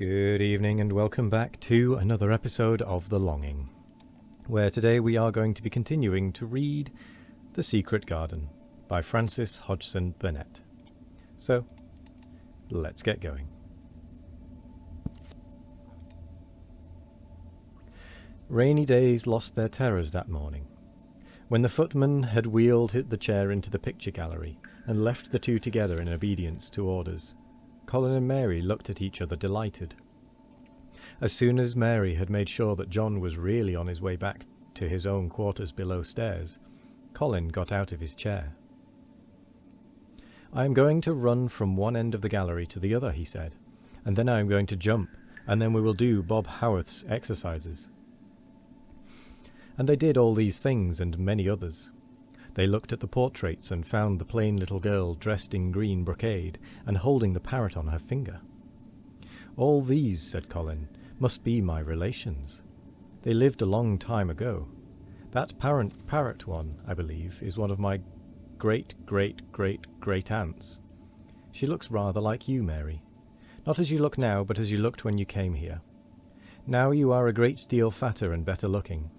Good evening and welcome back to another episode of The Longing, where today we are going to be continuing to read The Secret Garden by Frances Hodgson Burnett. So, let's get going. Rainy days lost their terrors that morning. When the footman had wheeled the chair into the picture gallery and left the two together in obedience to orders, Colin and Mary looked at each other delighted. As soon as Mary had made sure that John was really on his way back to his own quarters below stairs, Colin got out of his chair. "I am going to run from one end of the gallery to the other," he said, "and then I am going to jump, and then we will do Bob Howarth's exercises." And they did all these things and many others. They looked at the portraits and found the plain little girl dressed in green brocade and holding the parrot on her finger. "All these," said Colin, "must be my relations. They lived a long time ago. That parrot one, I believe, is one of my great-great-great-great-aunts. She looks rather like you, Mary. Not as you look now, but as you looked when you came here. Now you are a great deal fatter and better looking."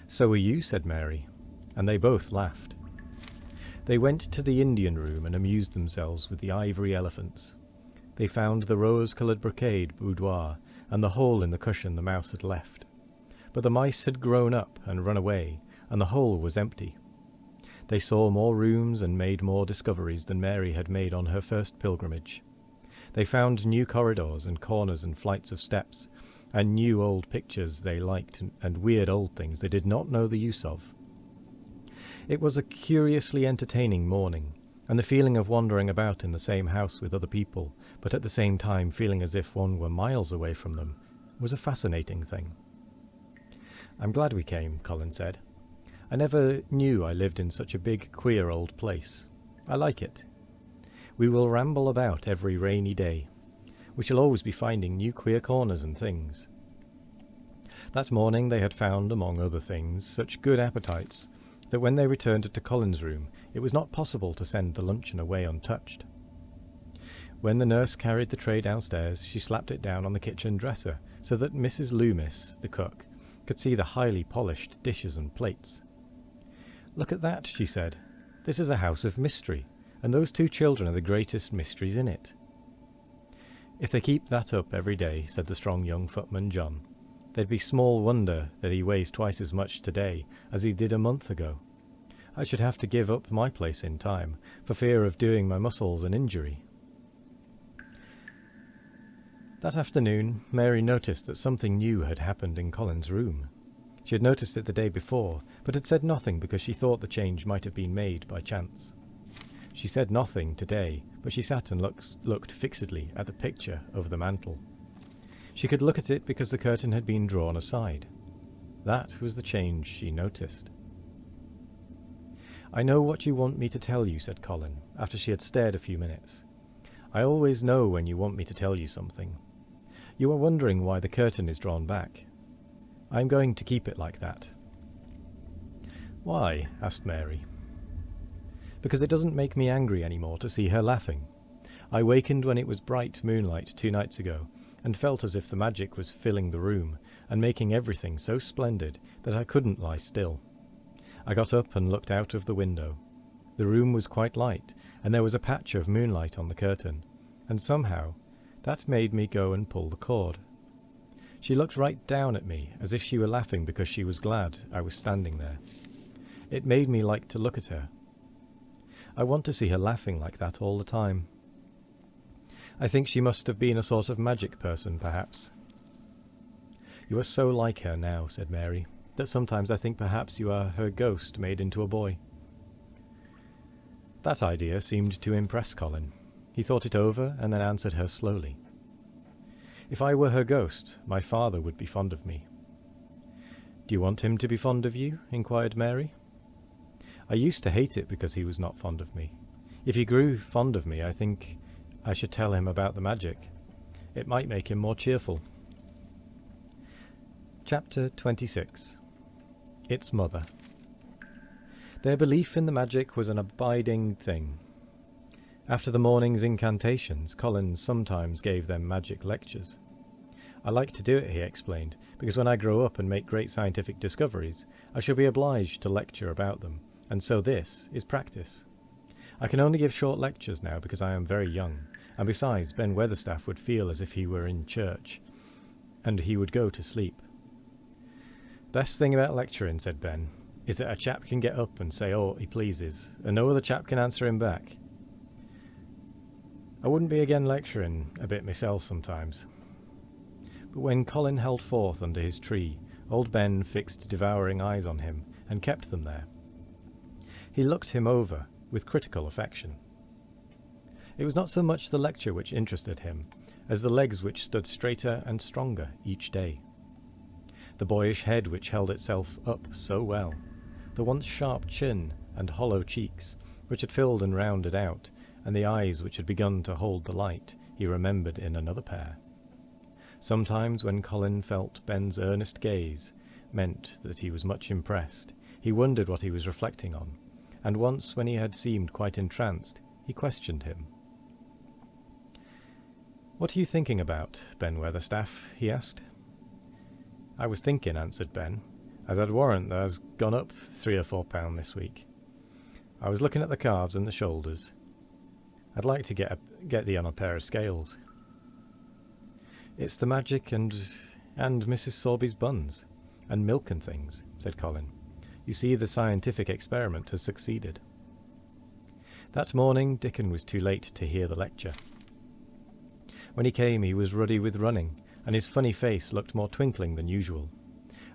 "So are you," said Mary, and they both laughed. They went to the Indian room and amused themselves with the ivory elephants. They found the rose-coloured brocade boudoir and the hole in the cushion the mouse had left. But the mice had grown up and run away, and the hole was empty. They saw more rooms and made more discoveries than Mary had made on her first pilgrimage. They found new corridors and corners and flights of steps, and new old pictures they liked and weird old things they did not know the use of. It was a curiously entertaining morning, and the feeling of wandering about in the same house with other people, but at the same time feeling as if one were miles away from them, was a fascinating thing. "I'm glad we came," Colin said. "I never knew I lived in such a big, queer old place. I like it. We will ramble about every rainy day. We shall always be finding new queer corners and things." That morning they had found, among other things, such good appetites that when they returned to Colin's room it was not possible to send the luncheon away untouched. When the nurse carried the tray downstairs, she slapped it down on the kitchen dresser so that Mrs. Loomis, the cook, could see the highly polished dishes and plates. "Look at that," she said. "This is a house of mystery, and those two children are the greatest mysteries in it." "If they keep that up every day," said the strong young footman John, "there'd be small wonder that he weighs twice as much today as he did a month ago. I should have to give up my place in time, for fear of doing my muscles an injury." That afternoon, Mary noticed that something new had happened in Colin's room. She had noticed it the day before, but had said nothing because she thought the change might have been made by chance. She said nothing today, but she sat and looked fixedly at the picture over the mantel. She could look at it because the curtain had been drawn aside. That was the change she noticed. "I know what you want me to tell you," said Colin, after she had stared a few minutes. "I always know when you want me to tell you something. You are wondering why the curtain is drawn back. I am going to keep it like that." "Why?" asked Mary. "Because it doesn't make me angry anymore to see her laughing. I wakened when it was bright moonlight 2 nights ago, and felt as if the magic was filling the room, and making everything so splendid that I couldn't lie still. I got up and looked out of the window. The room was quite light, and there was a patch of moonlight on the curtain, and somehow that made me go and pull the cord. She looked right down at me, as if she were laughing because she was glad I was standing there. It made me like to look at her. I want to see her laughing like that all the time. I think she must have been a sort of magic person, perhaps." "You are so like her now," said Mary, "that sometimes I think perhaps you are her ghost made into a boy." That idea seemed to impress Colin. He thought it over and then answered her slowly. "If I were her ghost, my father would be fond of me." "Do you want him to be fond of you?" inquired Mary. "I used to hate it because he was not fond of me. If he grew fond of me, I think I should tell him about the magic. It might make him more cheerful." Chapter 26. Its Mother. Their belief in the magic was an abiding thing. After the morning's incantations, Colin sometimes gave them magic lectures. I like to do it, he explained, because when I grow up and make great scientific discoveries, I shall be obliged to lecture about them, and so this is practice. I can only give short lectures now because I am very young, and besides, Ben Weatherstaff would feel as if he were in church, and he would go to sleep. Best thing about lecturing, said Ben, is that a chap can get up and say aught he pleases, and no other chap can answer him back. I wouldn't be again lecturing a bit myself sometimes. But when Colin held forth under his tree, old Ben fixed devouring eyes on him, and kept them there. He looked him over with critical affection. It was not so much the lecture which interested him, as the legs which stood straighter and stronger each day. The boyish head which held itself up so well, the once sharp chin and hollow cheeks, which had filled and rounded out, and the eyes which had begun to hold the light, he remembered in another pair. Sometimes when Colin felt Ben's earnest gaze meant that he was much impressed, he wondered what he was reflecting on, and once when he had seemed quite entranced, he questioned him. "What are you thinking about, Ben Weatherstaff?" he asked. "I was thinking," answered Ben, "as I'd warrant that has gone up 3 or 4 pound this week. I was looking at the calves and the shoulders. I'd like to get thee on a pair of scales." "It's the magic and Mrs. Sorby's buns, and milk and things," said Colin. "You see, the scientific experiment has succeeded." That morning Dickon was too late to hear the lecture. When he came he was ruddy with running, and his funny face looked more twinkling than usual.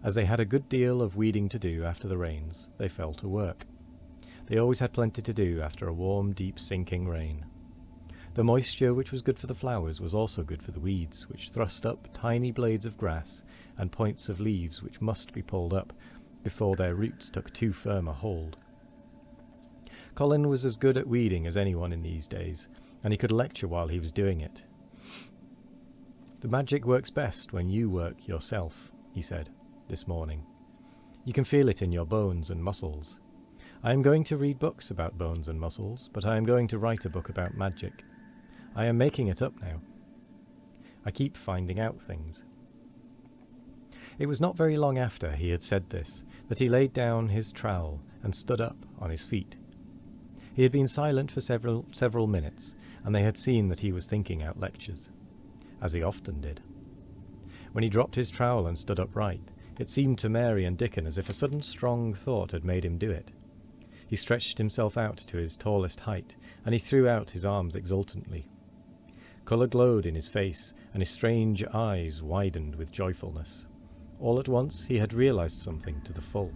As they had a good deal of weeding to do after the rains, they fell to work. They always had plenty to do after a warm, deep, sinking rain. The moisture which was good for the flowers was also good for the weeds, which thrust up tiny blades of grass and points of leaves which must be pulled up before their roots took too firm a hold. Colin was as good at weeding as anyone in these days, and he could lecture while he was doing it. "The magic works best when you work yourself," he said, this morning. "You can feel it in your bones and muscles. I am going to read books about bones and muscles, but I am going to write a book about magic. I am making it up now. I keep finding out things." It was not very long after he had said this that he laid down his trowel and stood up on his feet. He had been silent for several minutes, and they had seen that he was thinking out lectures, as he often did. When he dropped his trowel and stood upright, it seemed to Mary and Dickon as if a sudden strong thought had made him do it. He stretched himself out to his tallest height, and he threw out his arms exultantly. Colour glowed in his face, and his strange eyes widened with joyfulness. All at once he had realized something to the full.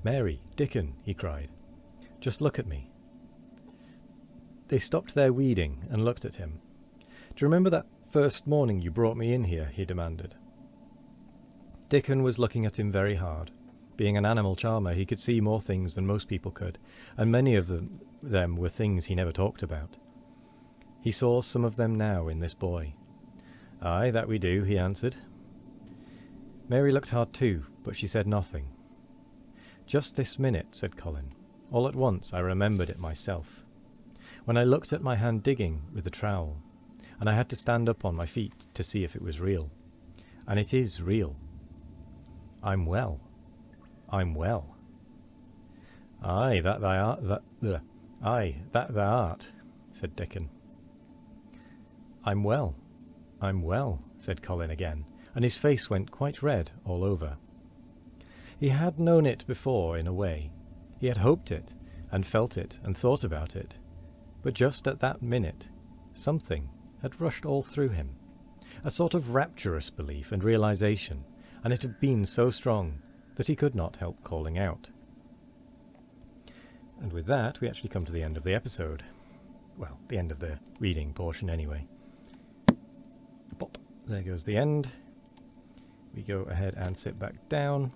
"Mary, Dickon," he cried, "just look at me." They stopped their weeding and looked at him. "Do you remember that first morning you brought me in here?" he demanded. Dickon was looking at him very hard. Being an animal charmer, he could see more things than most people could, and many of them were things he never talked about. He saw some of them now in this boy. "Aye, that we do," he answered. Mary looked hard too, but she said nothing. "Just this minute," said Colin. "All at once I remembered it myself. When I looked at my hand digging with the trowel, and I had to stand up on my feet to see if it was real. And it is real. I'm well. I'm well." "Aye, that thou art," said Dickon. I'm well, said Colin again, and his face went quite red all over. He had known it before in a way. He had hoped it, and felt it, and thought about it. But just at that minute, something had rushed all through him, a sort of rapturous belief and realization, and it had been so strong that he could not help calling out. And with that, we actually come to the end of the episode. Well, the end of the reading portion anyway. Pop, there goes the end. We go ahead and sit back down.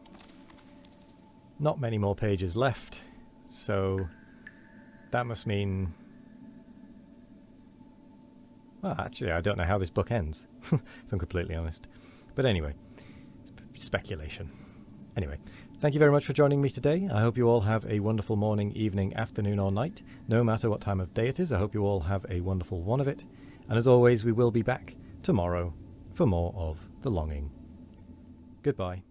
Not many more pages left, so that must mean... Well, actually, I don't know how this book ends, if I'm completely honest. But anyway, speculation. Anyway, Thank you very much for joining me today. I hope you all have a wonderful morning, evening, afternoon, or night. No matter what time of day it is, I hope you all have a wonderful one of it. And as always, we will be back tomorrow for more of The Longing. Goodbye.